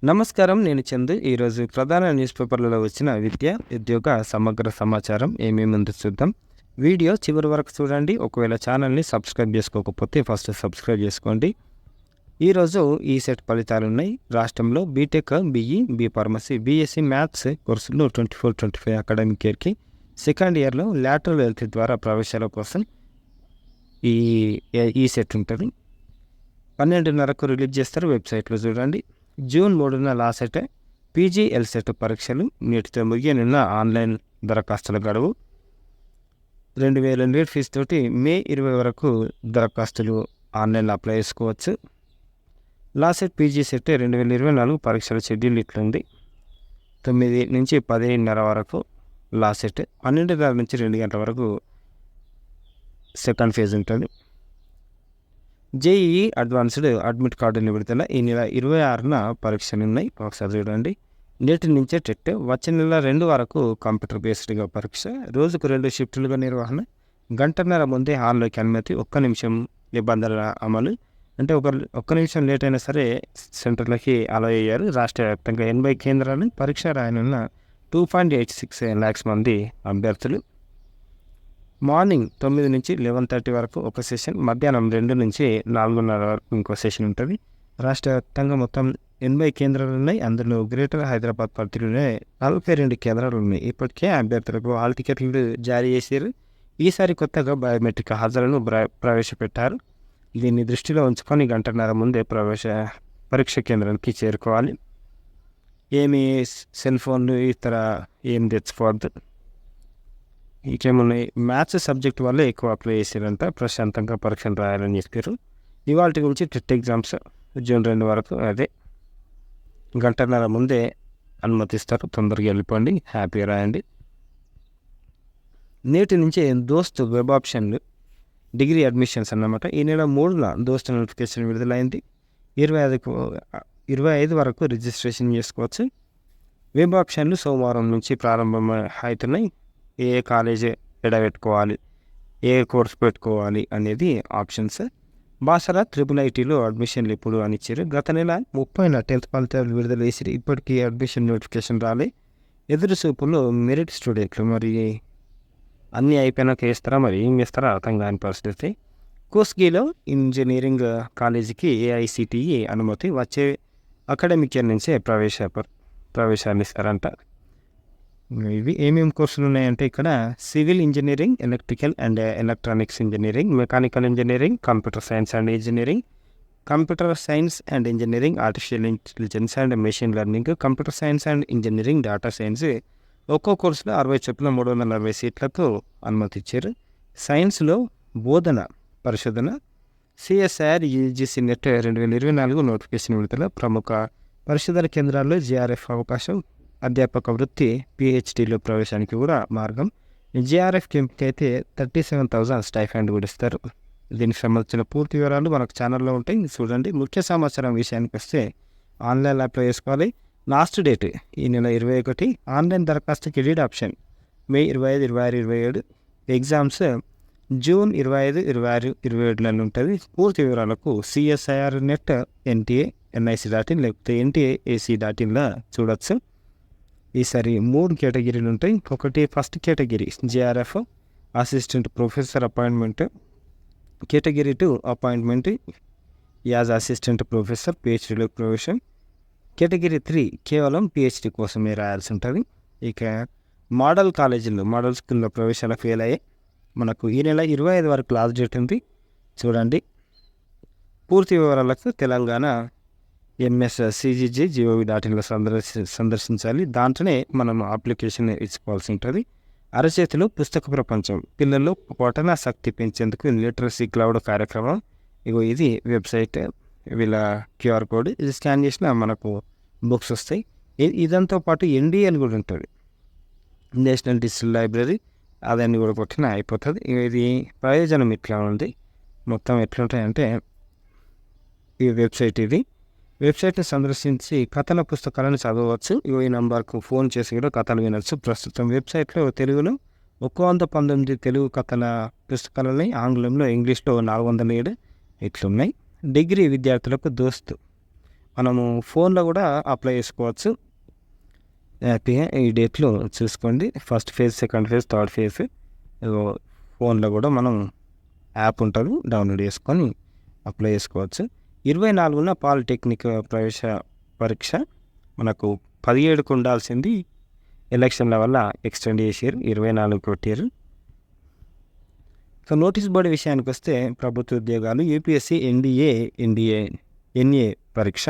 నమస్కారం. నేను చందు. ఈరోజు ప్రధాన న్యూస్ పేపర్లలో వచ్చిన విద్య, ఉద్యోగ సమగ్ర సమాచారం ఏమేముందో చూద్దాం. వీడియో చివరి వరకు చూడండి. ఒకవేళ ఛానల్ని సబ్స్క్రైబ్ చేసుకోకపోతే ఫస్ట్ సబ్స్క్రైబ్ చేసుకోండి. ఈరోజు ఈసెట్ ఫలితాలు ఉన్నాయి. రాష్ట్రంలో BTech, BE, B pharmacy, BSc maths కోర్సులు 24-25 అకాడమిక్ ఇయర్కి సెకండ్ ఇయర్లో లాటరల్ వెల్త్ ద్వారా ప్రవేశాల కోసం ఈ ఈసెట్ ఉంటుంది. 12:30కు రిలీజ్ చేస్తారు. వెబ్సైట్లో చూడండి. జూన్ 3న లాసెట్, పీజీ ఎల్సెట్ పరీక్షలు నేటితో ముగియనున్న ఆన్లైన్ దరఖాస్తుల గడువు. 2,000 యూనిట్ ఫీజు తోటి మే 20 వరకు దరఖాస్తులు ఆన్లైన్లో అప్లై చేసుకోవచ్చు. లాసెట్ పీజీ సెట్ 2024 పరీక్షల షెడ్యూల్ ఇట్లుంది. 9 నుంచి 10:30 వరకు లాసెట్, 12:30 నుంచి 2 గంటల వరకు సెకండ్ ఫేజ్ ఉంటుంది. జేఈఈ అడ్వాన్స్డ్ అడ్మిట్ కార్డుని విడుదల. ఈ నెల 26న పరీక్షలు ఉన్నాయి. ఒకసారి చూడండి. నేటి నుంచే టెట్, వచ్చే నెల 2 వరకు కంప్యూటర్ బేస్డ్గా పరీక్ష. రోజుకు 2 షిఫ్టులుగా నిర్వహణ. గంటన్నర ముందే హాల్లోకి అనుమతి. 1 నిమిషం నిబంధనల అమలు. అంటే ఒక్క నిమిషం లేట్ అయినా సరే సెంటర్లకి అలో అయ్యారు. రాష్ట్ర వ్యాప్తంగా 80 కేంద్రాలు. పరీక్ష రాయనున్న 2.86 lakhs మంది అభ్యర్థులు. మార్నింగ్ 9 నుంచి 11:30 వరకు ఒక సెషన్, మధ్యాహ్నం 2 నుంచి 4:30 వరకు ఇంకో సెషన్ ఉంటుంది. రాష్ట్ర వ్యాప్తంగా మొత్తం 80 కేంద్రాలు ఉన్నాయి. అందులో గ్రేటర్ హైదరాబాద్ పరిధిలోనే 42 కేంద్రాలు ఉన్నాయి. ఇప్పటికే అభ్యర్థులకు హాల్ టికెట్లు జారీ చేశారు. ఈసారి కొత్తగా బయోమెట్రిక్ హాజరును ప్రవేశపెట్టారు. దీన్ని దృష్టిలో ఉంచుకొని గంటన్నర ముందే పరీక్ష కేంద్రానికి చేరుకోవాలి. ఏమి సెల్ ఫోన్లు ఇతర ఏం తెచ్చుకోవద్దు. ఇంకేమున్నాయి, మ్యాథ్స్ సబ్జెక్ట్ వల్ల ఎక్కువ అప్లై చేశారంట. ప్రశాంతంగా పరీక్షలు రాయాలని చెప్పారు. ఇవాళ గురించి టెట్ ఎగ్జామ్స్ జూన్ 2 వరకు. అదే గంటన్నర ముందే అనుమతిస్తారు. తొందరగా వెళ్ళిపోండి, హ్యాపీగా రాయండి. నేటి నుంచే దోస్త్ వెబ్ ఆప్షన్లు డిగ్రీ అడ్మిషన్స్ అన్నమాట. ఈ నెల 3న దోస్త్ నోటిఫికేషన్ విడుదలైంది. 25 వరకు రిజిస్ట్రేషన్ చేసుకోవచ్చు. వెబ్ ఆప్షన్లు సోమవారం నుంచి ప్రారంభం అవుతున్నాయి. ఏ కాలేజీ పెట్టుకోవాలి, ఏ కోర్స్ పెట్టుకోవాలి అనేది ఆప్షన్స్. బాసరా IIITలో అడ్మిషన్లు ఎప్పుడు అని ఇచ్చారు. గత నెల 30న 10th ఫలితాలు విడుదల చేసి ఇప్పటికీ అడ్మిషన్ నోటిఫికేషన్ రాలే. ఎదురు చూపుల్లో మెరిట్ స్టూడెంట్లు. మరి అన్నీ అయిపోయినాక వేస్తారా, మరి ఏం చేస్తారా అర్థం కాని పరిస్థితి. కోస్గిలో ఇంజనీరింగ్ కాలేజీకి AICTE అనుమతి. వచ్చే అకాడమిక్ ఇయర్ నుంచే ప్రవేశాలు ఇస్తారంట. ఇవి ఏమేమి కోర్సులు ఉన్నాయంటే ఇక్కడ civil engineering, electrical and electronics engineering, mechanical engineering, computer science and engineering, computer science and engineering, artificial intelligence and machine learning, computer science and engineering, data science. ఒక్కో కోర్సులో 60 చొప్పున 340 సీట్లకు అనుమతి ఇచ్చారు. సైన్స్లో బోధన పరిశోధన. CSIR UGC నెట్ 2024 నోటిఫికేషన్ విడుదల. ప్రముఖ పరిశోధన కేంద్రాల్లో JRF అవకాశం. అధ్యాపక వృత్తి PhDలో ప్రవేశానికి కూడా మార్గం. JRF ఎంపిక అయితే 37,000 స్టైఫండ్ కూడా ఇస్తారు. దీనికి సంబంధించిన పూర్తి వివరాలు మనకు ఛానల్లో ఉంటాయి, చూడండి. ముఖ్య సమాచారం విషయానికి వస్తే ఆన్లైన్లో అప్లై చేసుకోవాలి. లాస్ట్ డేట్ ఈ నెల 21. ఆన్లైన్ దరఖాస్తుకి ఎడిట్ ఆప్షన్ మే 25, 26, 27. ఎగ్జామ్స్ జూన్ 25, 26, 27 ఉంటుంది. పూర్తి వివరాలకు CSIR నెట్ NTA NIC.in లేకపోతే NTA.ac.inలో చూడొచ్చు. ఈసారి 3 కేటగిరీలు ఉంటాయి. ఒకటి first category JRF assistant professor appointment. Category 2 appointment as assistant professor PhDలో ప్రవేశం. కేటగిరీ 3 కేవలం PhD కోసమే రాయాల్సి ఉంటుంది. ఇక మోడల్ కాలేజీల్లో మోడల్ స్కూల్లో ప్రవేశాలు ఫెయిల్ అయ్యాయి. మనకు ఈ నెల 25 వరకు లాస్ట్ డేట్ ఉంది, చూడండి. పూర్తి వివరాలకు తెలంగాణ MSCGG.gov.inలో సందర్శించాలి. దాంట్లోనే మనం అప్లికేషన్ ఇచ్చుకోవాల్సి ఉంటుంది. అరచేతిలో పుస్తక ప్రపంచం, పిల్లల్లో పఠనాసక్తి పెంచేందుకు లిటరసీ క్లౌడ్ కార్యక్రమం. ఇది వెబ్సైట్, వీళ్ళ QR కోడ్. ఇది స్కాన్ చేసినా మనకు బుక్స్ వస్తాయి. ఇదంతో పాటు NDL కూడా ఉంటుంది, నేషనల్ డిజిటల్ లైబ్రరీ. అదన్నీ కూడా కొట్టినా అయిపోతుంది. ఇది ప్రయోజనం ఇట్లా ఉంది. మొత్తం ఎట్లుంటాయంటే ఈ వెబ్సైట్ని సందర్శించి కథల పుస్తకాలను చదవచ్చు. ఈ నంబర్కు ఫోన్ చేసి కూడా కథలు వినొచ్చు. ప్రస్తుతం వెబ్సైట్లో తెలుగులో 119 తెలుగు కథల పుస్తకాలని, ఆంగ్లంలో ఇంగ్లీష్లో 407 ఇట్లున్నాయి. డిగ్రీ విద్యార్థులకు దోస్త్ మనము ఫోన్లో కూడా అప్లై చేసుకోవచ్చు హ్యాపీగా. ఈ డేట్లో చూసుకోండి. First phase, second phase, third phase ఫోన్లో కూడా మనం యాప్ ఉంటుంది, డౌన్లోడ్ చేసుకొని అప్లై చేసుకోవచ్చు. 24న పాలిటెక్నిక్ ప్రవేశ పరీక్ష మనకు 17కు ఉండాల్సింది ఎలక్షన్ల వల్ల ఎక్స్టెండ్ చేసారు, 24కి పెట్టారు. సో నోటీస్ బోర్డు విషయానికి వస్తే ప్రభుత్వ ఉద్యోగాలు యూపీఎస్సీ ఎన్ఏ పరీక్ష,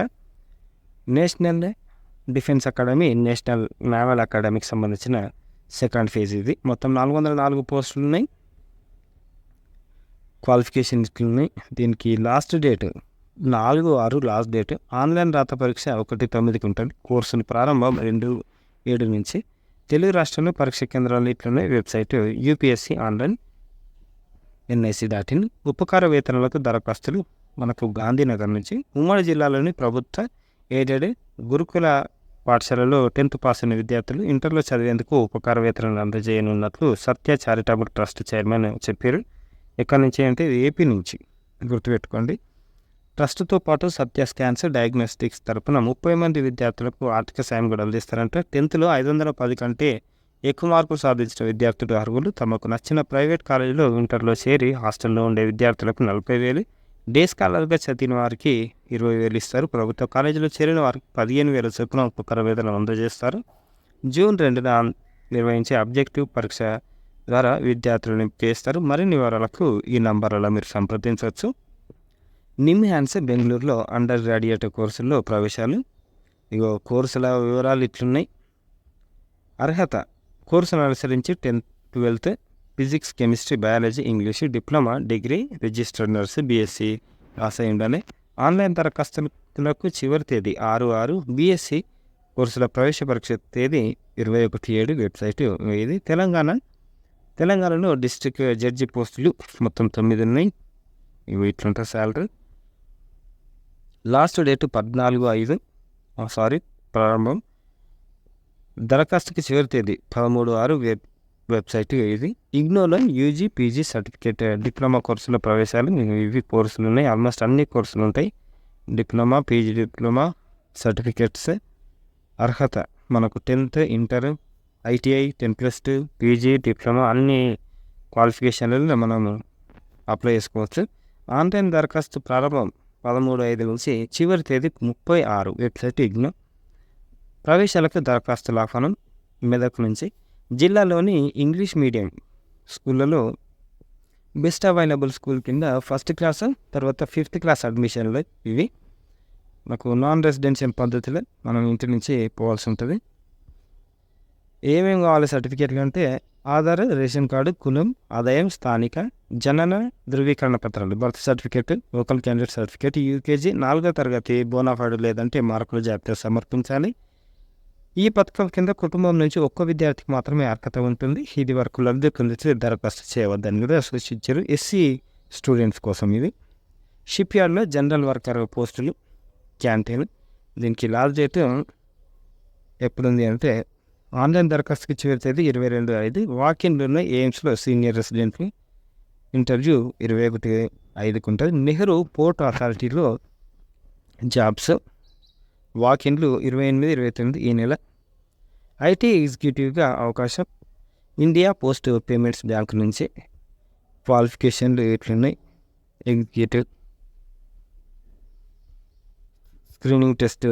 national defence academy, national naval అకాడమీకి సంబంధించిన సెకండ్ ఫేజ్ ఇది. మొత్తం 404 పోస్టులు ఉన్నాయి. క్వాలిఫికేషన్ ఇట్లున్నాయి. దీనికి last date 4/6 last date. Online రాత పరీక్ష 1/9కి ఉంటుంది. కోర్సులు ప్రారంభం 2/7 నుంచి. తెలుగు రాష్ట్రంలో పరీక్ష కేంద్రాలు ఇట్లున్నాయి. Website UPSC online NIC.in. ఉపకార వేతనాలకు దరఖాస్తులు మనకు గాంధీనగర్ నుంచి. ఉమ్మడి జిల్లాలోని ప్రభుత్వ ఎయిడెడ్ గురుకుల పాఠశాలలో 10th పాస్ అయిన విద్యార్థులు ఇంటర్లో చదివేందుకు ఉపకార వేతనాలు అందజేయనున్నట్లు సత్య చారిటబుల్ ట్రస్ట్ చైర్మన్ చెప్పారు. ఎక్కడి నుంచి అంటే ఏపీ నుంచి, గుర్తుపెట్టుకోండి. ట్రస్ట్తో పాటు సత్య స్కాన్స్ డయాగ్నోస్టిక్స్ తరపున 30 మంది విద్యార్థులకు ఆర్థిక సాయం కూడా అందిస్తారంటే. 10thలో 510 కంటే ఎక్కువ మార్కులు సాధించిన విద్యార్థులు అర్హులు. తమకు నచ్చిన ప్రైవేట్ కాలేజీలో ఇంటర్లో చేరి హాస్టల్లో ఉండే విద్యార్థులకు 40,000, డే స్కాలర్గా చదివిన వారికి 20,000 ఇస్తారు. ప్రభుత్వ కాలేజీలో చేరిన వారికి 15,000 చొప్పున ఉపకార వేతనం అందజేస్తారు. జూన్ 2న నిర్వహించే ఆబ్జెక్టివ్ పరీక్ష ద్వారా విద్యార్థులను ఎంపిక చేస్తారు. మరిన్ని వివరాలకు ఈ నంబర్లలో మీరు సంప్రదించవచ్చు. నిమ్హాన్స్ బెంగళూరులో అండర్ గ్రాడ్యుయేట్ కోర్సుల్లో ప్రవేశాలు. కోర్సుల వివరాలు ఇట్లున్నాయి. అర్హత: కోర్సును అనుసరించి 10th, 12th physics, chemistry, biology, English, diploma, degree, registered nurse, BSc pass అయి ఉండాలి. ఆన్లైన్ దరఖాస్తులకు చివరి తేదీ 6/6. బీఎస్సీ కోర్సుల ప్రవేశ పరీక్ష తేదీ 21/7. వెబ్సైట్ ఇది. తెలంగాణలో డిస్ట్రిక్ట్ జడ్జి పోస్టులు మొత్తం 9 ఉన్నాయి. ఇవి ఇట్లుంటాయి శాలరీ. లాస్ట్ డేట్ 14/5 ప్రారంభం. దరఖాస్తుకి చివరి తేదీ 13/6. వెబ్సైట్ ఇది. ఇగ్నోలో యూజీ, పీజీ సర్టిఫికేట్ డిప్లొమా కోర్సుల ప్రవేశాలు ఇవి కోర్సులు ఉన్నాయి. ఆల్మోస్ట్ అన్ని కోర్సులు ఉంటాయి. Diploma, PG diploma certificates. అర్హత మనకు 10th, inter, ITI, 10+2, PG, diploma అన్ని క్వాలిఫికేషన్లలో మనం అప్లై చేసుకోవచ్చు. ఆన్లైన్ దరఖాస్తు ప్రారంభం 13/5 నుంచి చివరి తేదీ 30/6. వెబ్సైట్ ఇగ్నో. ప్రవేశాలకు దరఖాస్తుల ఆహ్వానం మెదక్ నుంచి. జిల్లాలోని ఇంగ్లీష్ మీడియం స్కూళ్ళలో బెస్ట్ అవైలబుల్ స్కూల్ కింద 1st క్లాస్, తర్వాత 5th క్లాస్ అడ్మిషన్లు ఇవి. నాకు నాన్ రెసిడెన్షియల్ పద్ధతిలో మనం ఇంటి నుంచి పోవాల్సి ఉంటుంది. ఏమేమి కావాలి సర్టిఫికేట్లు అంటే ఆధార్, రేషన్ కార్డు, కులం, ఆదాయం, స్థానిక జనన ధృవీకరణ పత్రాలు, birth certificate, local candidate certificate, UKG 4వ తరగతి బోనాఫైడ్ లేదంటే మార్కుల జాబితా సమర్పించాలి. ఈ పథకం కింద కుటుంబం నుంచి ఒక్క విద్యార్థికి మాత్రమే అర్హత ఉంటుంది. ఇది వరకు లబ్ధి పొందితే దరఖాస్తు చేయవద్దని కూడా సూచించారు. SC స్టూడెంట్స్ కోసం ఇది. షిప్ యార్డ్లో జనరల్ వర్కర్ పోస్టులు, క్యాంటీన్. దీనికి లాస్ట్ డేట్ ఎప్పుడుంది అంటే ఆన్లైన్ దరఖాస్తుకి చివరి తేదీ 22/5. వాకిన్లో ఎయిమ్స్లో సీనియర్ రెసిడెంట్కి ఇంటర్వ్యూ 21/5 ఉంటుంది. నెహ్రూ పోర్ట్ అథారిటీలో జాబ్స్ వాకిన్లు 28, 29 ఈ నెల. IT ఎగ్జిక్యూటివ్గా అవకాశం. ఇండియా పోస్ట్ పేమెంట్స్ బ్యాంక్ నుంచి. క్వాలిఫికేషన్లు ఎట్లున్నాయి? ఎగ్జిక్యూటివ్ స్క్రీనింగ్ టెస్ట్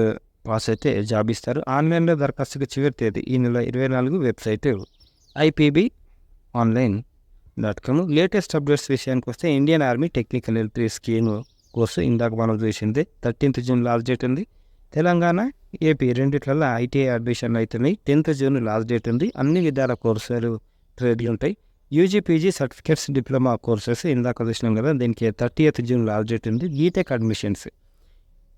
పాస్ అయితే జాబ్ ఇస్తారు. ఆన్లైన్లో దరఖాస్తుకు చివరి తేదీ ఈ నెల 24. Website IPBonline.com. లేటెస్ట్ అప్డేట్స్ విషయానికి వస్తే Indian army technical health scheme course ఇందాక మనం చూసింది 13th జూన్ లాస్ట్ డేట్ ఉంది. తెలంగాణ, ఏపీ రెండిట్లలో ITI అడ్మిషన్లు అవుతున్నాయి. 10th జూన్ లాస్ట్ డేట్ ఉంది. అన్ని విధాల కోర్సులు ట్రేడ్లు ఉంటాయి. UG, PG certificates, diploma courses ఇందాక చూసినాం కదా, దీనికి 30th జూన్ లాస్ట్ డేట్ ఉంది. BTech admissions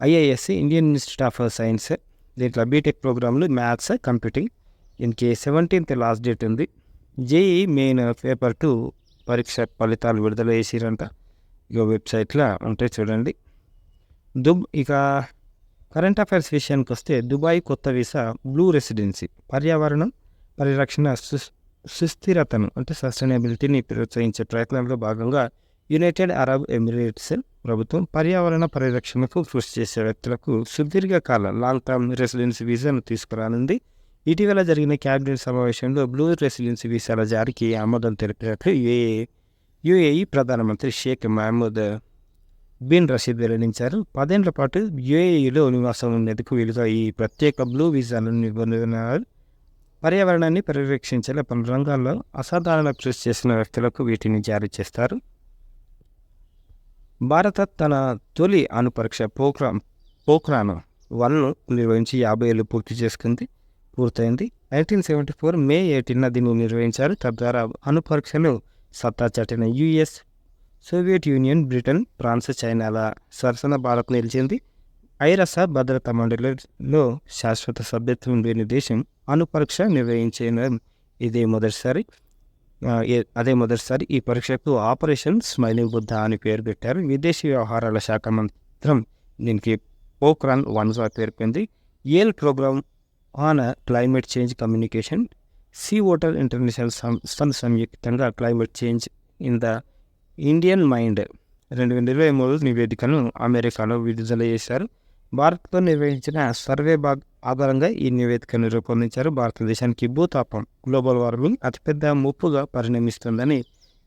IISc, Indian institute of science, దీంట్లో బీటెక్ ప్రోగ్రాంలు మ్యాథ్స్, కంప్యూటింగ్, దీనికి 17th లాస్ట్ డేట్ ఉంది. JEE మెయిన్ పేపర్ 2 పరీక్ష ఫలితాలు విడుదల చేసిరంట. వెబ్సైట్లో ఉంటాయి చూడండి. ఇక కరెంట్ అఫైర్స్ విషయానికి వస్తే దుబాయ్ కొత్త వీసా బ్లూ రెసిడెన్సీ పర్యావరణం పరిరక్షణ సుస్థిరతను అంటే సస్టైనబిలిటీని ప్రోత్సహించే ప్రయత్నంలో భాగంగా యునైటెడ్ అరబ్ ఎమిరేట్స్ ప్రభుత్వం పర్యావరణ పరిరక్షణకు కృషి చేసే వ్యక్తులకు సుదీర్ఘకాల లాంగ్ టర్మ్ రెసిడెన్సీ వీసాను తీసుకురానుంది. ఇటీవల జరిగిన క్యాబినెట్ సమావేశంలో బ్లూ రెసిడెన్సీ వీసాల జారీకి ఆమోదం తెలిపినట్లు యుఏఈ ప్రధానమంత్రి షేక్ మహమూద్ బిన్ రషీద్ వెల్లడించారు. 10 ఏళ్ల పాటు యుఏఈలో నివాసం ఉండేందుకు వీలుగా ఈ ప్రత్యేక బ్లూ వీసాలను నిబంధనలు పర్యావరణాన్ని పరిరక్షించేలా పలు రంగాల్లో అసాధారణ కృషి చేసిన వ్యక్తులకు వీటిని జారీ చేస్తారు. భారత తన తొలి అణుపరీక్ష పోఖ్రాన్ 1ను నిర్వహించి 50 ఏళ్ళు పూర్తయింది. 1974 మే 18న దీన్ని నిర్వహించారు. తద్వారా అణుపరీక్షలో సత్తా చాటిన US, Soviet union, Britain, France, చైనాల సరసన భారత్ నిలిచింది. ఐరస భద్రతా మండలిలో శాశ్వత సభ్యత్వం లేని దేశం అణుపరీక్ష నిర్వహించిన అదే మొదటిసారి. ఈ పరీక్షకు ఆపరేషన్ స్మైలింగ్ బుద్ధ అని పేరు పెట్టారు. విదేశీ వ్యవహారాల శాఖ మంత్రం దీనికి పోఖ్రాన్ 1గా పేర్కొంది. Yale program on climate change communication, C voter international సంయుక్తంగా climate change in the Indian mind 2023 నివేదికను అమెరికాలో విడుదల చేశారు. భారత్లో నిర్వహించిన సర్వే ఆధారంగా ఈ నివేదికను రూపొందించారు. భారతదేశానికి భూతాపం, గ్లోబల్ వార్మింగ్ అతిపెద్ద ముప్పుగా పరిణమిస్తుందని,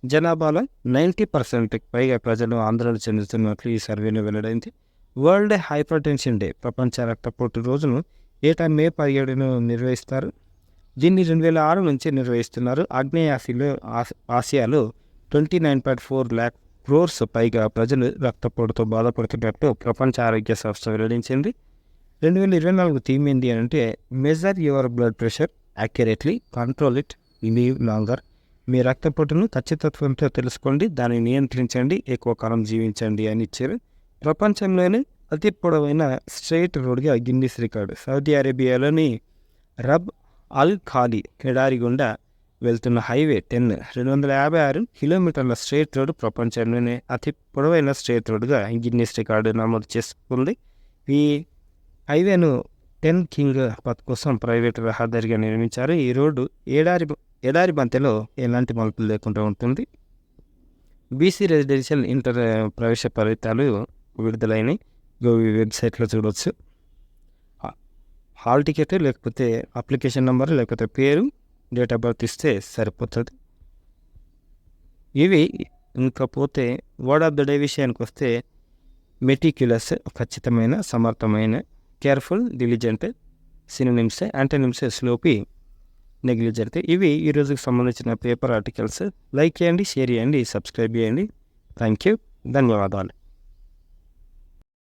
జనాభాలో 90% పైగా ప్రజలు ఆందోళన చెందుతున్నట్లు ఈ సర్వేలో వెల్లడైంది. వరల్డ్ హైపర్ టెన్షన్ డే, ప్రపంచ రక్తపోటు రోజును ఏటా మే 17న నిర్వహిస్తారు. దీన్ని 2006 నుంచి నిర్వహిస్తున్నారు. ఆగ్నేయ ఆసియాలో 29.4 lakh crores పైగా ప్రజలు రక్తపోటుతో బాధపడుతున్నట్లు ప్రపంచ ఆరోగ్య సంస్థ వెల్లడించింది. 2024 థీమ్ ఏంటి అంటే measure your blood pressure accurately, control it, live longer. మీ రక్తపోటును ఖచ్చితత్వంతో తెలుసుకోండి, దాన్ని నియంత్రించండి, ఎక్కువ కాలం జీవించండి అని ఇచ్చారు. ప్రపంచంలోనే అతి పొడవైన స్ట్రెయిట్ రోడ్గా గిన్నిస్ రికార్డు. సౌదీ అరేబియాలోని రబ్ అల్ ఖాలీ ఎడారి గుండా వెళ్తున్న హైవే 256 కిలోమీటర్ల స్ట్రెయిట్ రోడ్డు ప్రపంచంలోనే అతి పొడవైన స్ట్రెయిట్ రోడ్డుగా గిన్నిస్ రికార్డు నమోదు చేసుకుంది. ఈ హైవేను 10 కింగ్ పత్ కోసం ప్రైవేటు రహదారిగా నిర్మించారు. ఈ రోడ్డు ఎడారి మధ్యలో ఎలాంటి మలుపులు లేకుండా ఉంటుంది. బీసీ రెసిడెన్షియల్ ఇంటర్ ప్రవేశ ఫలితాలు విడుదలైనవి. వెబ్సైట్లో చూడవచ్చు. హాల్ టికెట్ లేకపోతే అప్లికేషన్ నెంబర్ లేకపోతే పేరు, డేట్ ఆఫ్ బర్త్ ఇస్తే సరిపోతుంది. ఇవి ఇంకపోతే వర్డ్ ఆఫ్ ద డే విషయానికి వస్తే మెటిక్యులస్ ఖచ్చితమైన, సమర్థమైన, careful, diligent, synonyms, antonyms sloppy, negligent. ఇవి ఈ రోజుకి సంబంధించిన పేపర్ ఆర్టికల్స్. లైక్ చేయండి, షేర్ చేయండి, సబ్స్క్రైబ్ చేయండి. థ్యాంక్ యూ, ధన్యవాదాలు.